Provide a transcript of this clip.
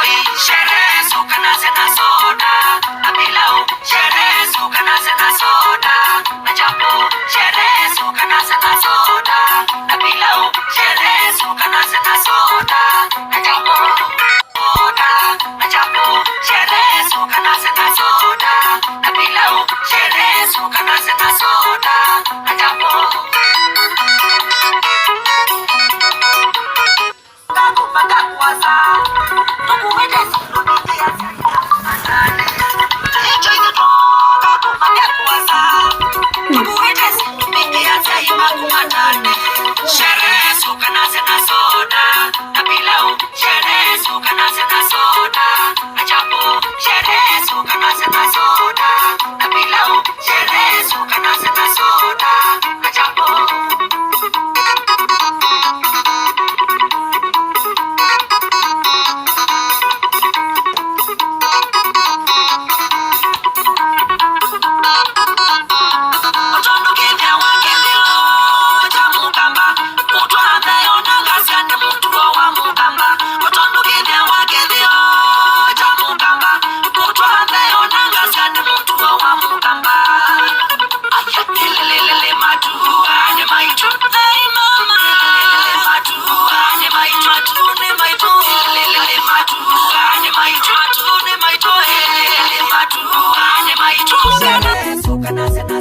sherehe suka na zena soda na pilau, sherehe suka na zena soda na jambo, sherehe suka na zena soda na pilau, sherehe suka na zena soda na jambo, soda na jambo, sherehe suka na zena soda na pilau, sherehe suka na zena soda na jambo. Sherehe suka na zena soda na pilau, sherehe suka na zena soda na jambo, sherehe suka na zena soda na pilau, sherehe suka na zena soda na jambo. Suka na zena